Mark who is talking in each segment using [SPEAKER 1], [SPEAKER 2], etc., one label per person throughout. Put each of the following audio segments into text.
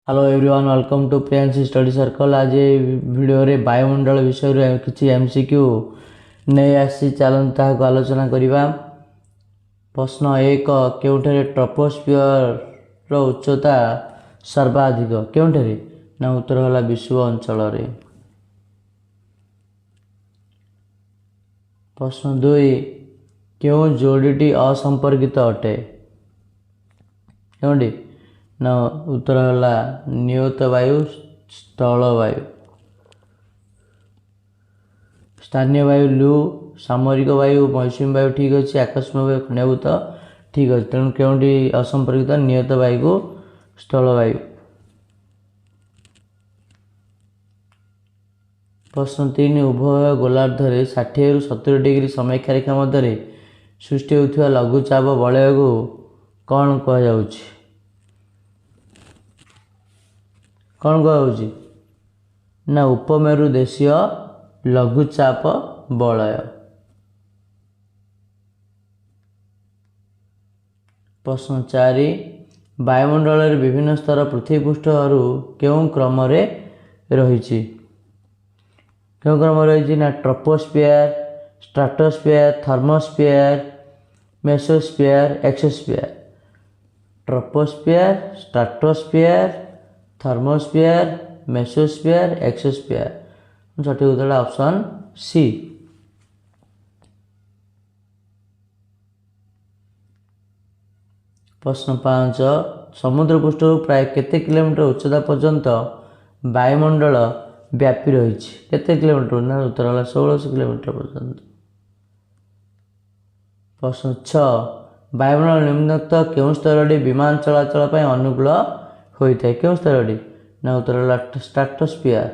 [SPEAKER 1] Hello everyone welcome to Priyanshi study circle. आज video रे वायुमंडल विषय किसी एमसीक्यू नहीं आसी चलता आलोचना करवा। प्रश्न एक, केउठे ट्रोपोस्फियर उच्चता सर्वाधिक केउठे ना उत्तर है विश्व अंचल। प्रश्न दुई, क्यों जोड़ीटी असंपर्कित अटे क्योंटी ना उत्तर है नियत वायु स्थल वायु। स्थानीय वायु लू, सामरिक वायु मौसुमी वायु ठीक अच्छे, आकस्मिक वायु खंडाभूत ठीक अच्छे, तेणु क्योंटी असंपर्कित नियत वायु को स्थल वायु। प्रश्न तीन, उभय गोलार्धरे 60 रु 70 डिग्री समीक्षा रेखा मध्य सृष्टि होता लघुचाप वलय को कौन कहुच्छे कौन कहुच्छे ना उपमेरु देशीय लघुचाप वलय। प्रश्न चार, वायुमंडल विभिन्न स्तर पृथ्वी पृष्ठ क्यों क्रम रही क्यों क्रम रही ना troposphere, stratosphere, thermosphere, mesosphere, exosphere. Troposphere, stratosphere, thermosphere, mesosphere, exosphere. सठिक उत्तर ऑप्शन सी। प्रश्न 5, समुद्र पृष्ठ प्राय केते किलोमीटर उच्चता पर्यंत वायुमंडल व्यापी रही केते किलोमीटर ना उत्तर है 1600 किलोमीटर पर्यंत। प्रश्न 6, वायुमंडल निम्नलिखित केउं स्तरटी विमान चलाचल अनुकूल होता है क्यों स्तरटी ना उत्तर है स्ट्राटोस्फियर।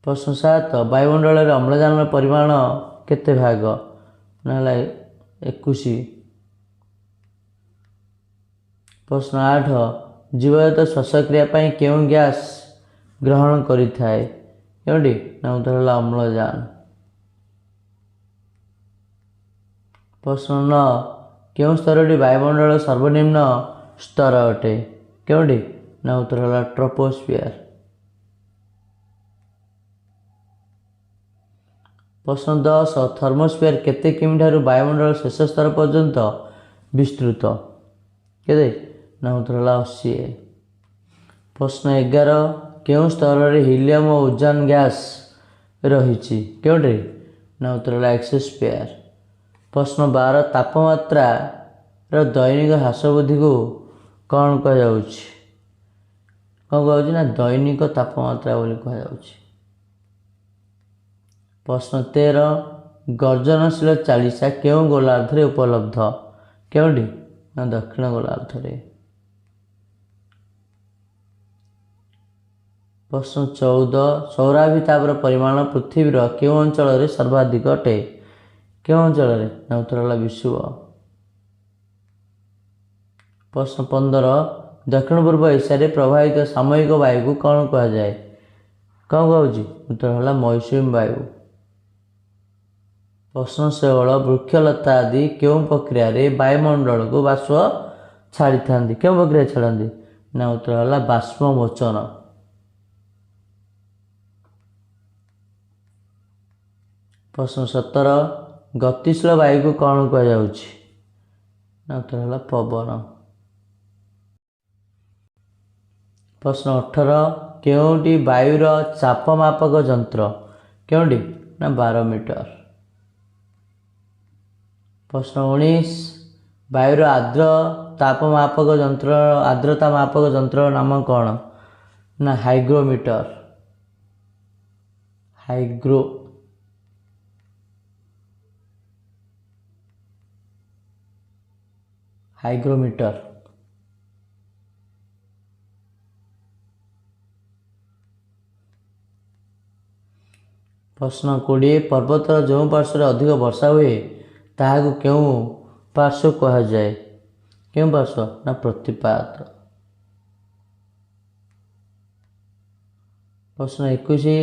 [SPEAKER 1] प्रश्न 7, वायुमंडल में अम्लजान परिमाण केते भाग ना 21। प्रश्न 8, जीवजगत श्वासक्रिया क्यों गैस ग्रहण करिथाए क्योंटी ना उत्तर है अम्लजान। प्रश्न 9, क्यों स्तरटी वायुमंडल सर्वनिम्न स्तर अटे क्योंटी ना उत्तर है ट्रोपोस्फियर। प्रश्न 10, थर्मोस्फियर केते किमी ठारू वायुमंडल शेष स्तर पर्यंत विस्तृत केते ना उत्तर है 80। प्रश्न 11, क्यों स्तर हीलियम और ओजोन गैस रही क्योंटे ना उत्तर है एक्सोस्फियर। प्रश्न 12, तापमात्रा दैनिक ह्रास वृद्धि को कौन कहुच्छे ना दैनिक तापमात्रा बोली कहुच्छे। प्रश्न 13, गर्जनशील चालीसा क्यों गोलार्ध उपलब्ध क्योंटी ना दक्षिण गोलार्ध। प्रश्न 14, सौराभितापर परिमाण पृथ्वीर क्यों अंचल सर्वाधिक अटे क्यों अंचल ना उत्तर है विश्व। प्रश्न 15, दक्षिण पूर्व एशिया प्रभावित सामयिक वायु को कौन कहुए कौन कहूँ उत्तर है मौसुमी वायु। प्रश्न 16, वृक्षलता आदि क्यों प्रक्रिया वायुमंडल को बाष्प छाड़ी था क्यों प्रक्रिया छाड़ती ना उत्तर है बाष्पमोचन। प्रश्न 17, गतिशील वायु को कौन कहुच्छे ना उत्तर है पवन। प्रश्न 18, क्योंटी वायुर चापमापक यंत्र क्योंटी ना बारोमीटर। प्रश्न 19, वायुर आर्द्रता मापक यंत्र नाम कौन ना हाइग्रोमीटर। हाइग्रोमीटर। प्रश्न 20, पर्वतर जो पार्श्व अधिक वर्षा हुए ताहाको क्यों पार्श्व कहुए क्यों पार्श्व ना प्रतिपात। प्रश्न 21,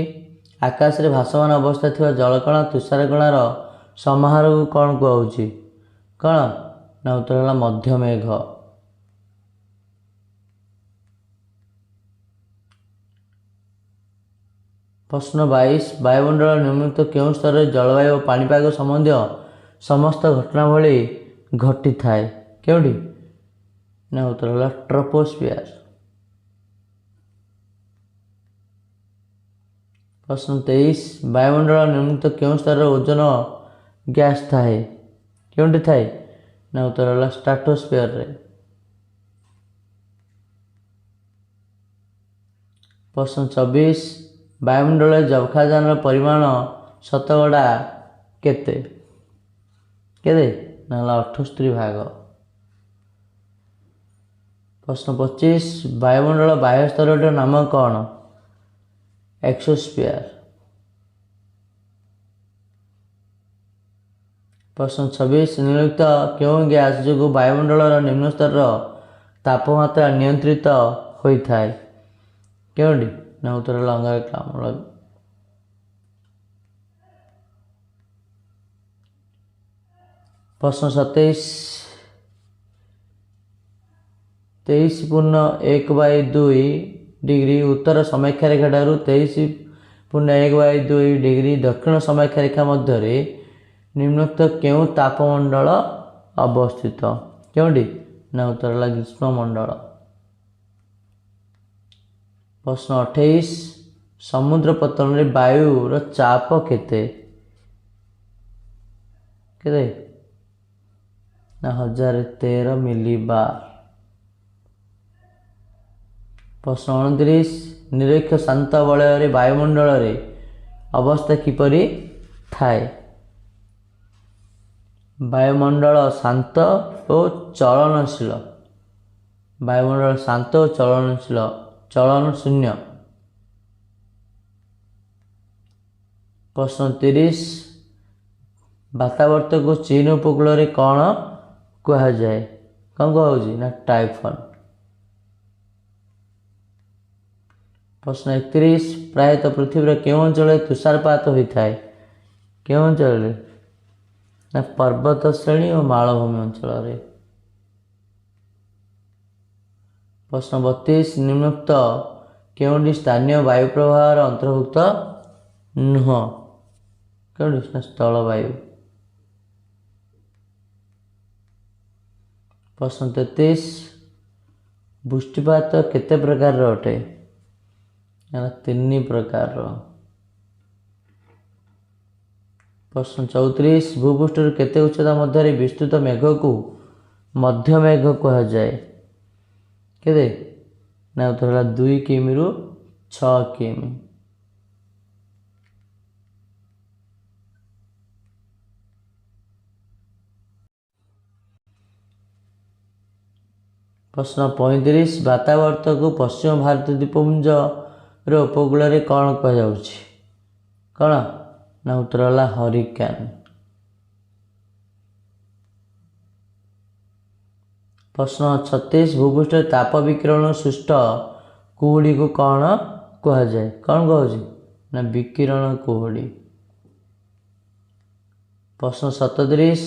[SPEAKER 1] आकाश में भासमान अवस्था थी जलकणा तुषारकणार समाहार को कौन कहुच्छे कौन ना उत्तर है मध्यमेघ। प्रश्न 22 वायुमंडल निम्नलिखित केउं स्तर जलवायु और पाणीपाग संबंधी समस्त घटनावली घटी थाए केउंठी ना उत्तर होला ट्रोपोस्फियर। प्रश्न 23 वायुमंडल निम्नलिखित केउं स्तर ओजोन गैस थाए केउंठी थाए ना उत्तर होला स्ट्राटोस्फियर रे। प्रश्न 24 वायुमंडल जबखादान परिमाण शतकड़ा केते केते ना 78 भाग। प्रश्न 25 वायुमंडल बाह्य स्तर नाम कौन एक्सोस्फियर। प्रश्न 26 निम्नलिखित क्यों गैस जो वायुमंडल निम्न स्तर तापमात्रा नियंत्रित होता है क्योंटी ना उत्तर अंगारकाम्ल। प्रश्न 27 23.1/2 डिग्री उत्तर समयक्षा रेखा ठारू 23.1/2 डिग्री दक्षिण समयक्षा रेखा मध्य निम्नलिखित क्यों तापमंडल अवस्थित क्योंटी ना उत्तर ग्रीष्ममंडल। प्रश्न 28 समुद्र पतन रे वायु चाप केते केते ना 1013 मिलीबार। प्रश्न 29 निरक्ष शांत वलय वायुमंडल रे अवस्था किपरि थाए वायुमंडल शांत और चलनशील वायुमंडल शांत और चलनशील चलन शून्य। प्रश्न 30 वातावर्त को चीन उपकूल रे कौन कहा जाए कौन कहुची ना टाइफन। प्रश्न 31 प्रायतः पृथ्वी केउं अंचल तुषारपात होता है केउं अंचल ना पर्वत श्रेणी और मालभूमि अंचल। प्रश्न 32 निम्नलिखित केउंटी स्थानीय वायु प्रवाह अंतर्भुक्त नुह केउंटी स्थल वायु। प्रश्न 33 वृष्टिपात केते प्रकार अटे 3 प्रकार। प्रश्न 34 भूपृष्ठ केते उच्चता मध्य विस्तृत मेघ को मध्य मेघ कहा जाए केते ना उत्तर है 2 किमी रु 6 किमी। प्रश्न 35 वातावर्त को पश्चिम भारत द्वीपपुंज रो उपकूल रे कौन कह जाउछि कौन ना उत्तर है हरिकेन। प्रश्न 36 भूपृष्ठ ताप विकिरण सृष्ट कुहुड़ी को कौन कह जाए कौन कहूँ ना विकिरण कुहुड़ी। प्रश्न 37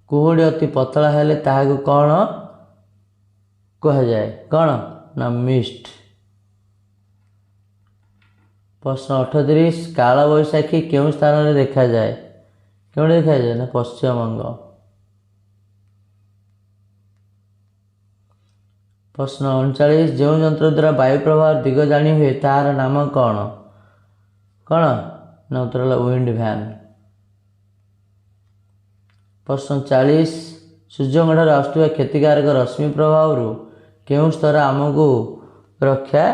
[SPEAKER 1] कुहुड़ी अति पतला हेले ताहाको कौन कह जाए कौन ना मिस्ट। प्रश्न 38 काल बैशाखी केउं स्थान रे देखा जाए क्यों देखा जाए ना पश्चिम बंग। प्रश्न 39 जो यंत्र द्वारा वायु प्रवाह दिग जानी हुए तार नाम कौन कौन ना उत्तर है विंड वैन। प्रश्न 40 सूर्य ठार आसुवा क्षतिकारक रश्मि प्रभाव केउं स्तर आमको रक्षा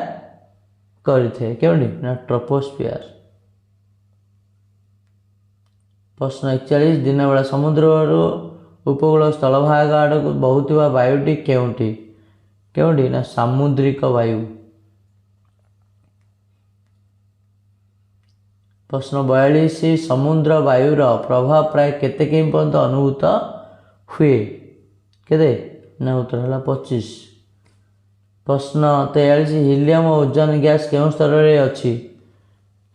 [SPEAKER 1] करिथे केउंटी ना ट्रोपोस्फियर। प्रश्न 41 दिन बेला समुद्र उपकूल स्थल भाग आड़ को बहुतवा वायुटी केउंटी केउंटी ना सामुद्रिक वायु। प्रश्न 42 समुद्र वायुर प्रभाव प्राय केते किमी पर्यंत अनुभूत हुए केते ना उत्तर है 25। प्रश्न 43 हीलियम और ओजोन गैस केउं स्तर रे अछि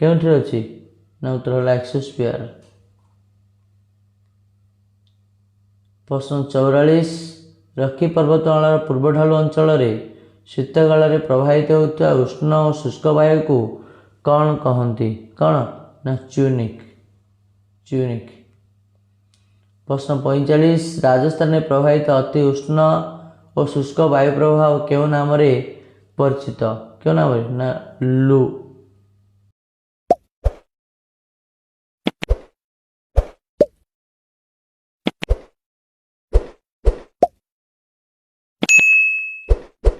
[SPEAKER 1] केउंठी अछि ना उत्तर है एक्सोस्फियर। प्रश्न 44 रखी पर्वतमालार पूर्व ढालू अंचल शीतकाल प्रवाहित होता उष्ण और शुष्क वायु को କ'ଣ କହନ୍ତି? କ'ଣ ନା ଚ୍ୟୁନିକ୍। ଚ୍ୟୁନିକ୍। ପ୍ରଶ୍ନ 45 ରାଜସ୍ଥାନରେ ପ୍ରବାହିତ ଅତି ଉଷ୍ଣ ଓ ଶୁଷ୍କ ବାୟୁ ପ୍ରବାହ କେଉଁ ନାମରେ ପରିଚିତ? କେଉଁ ନାମରେ? ନା ଲୁ।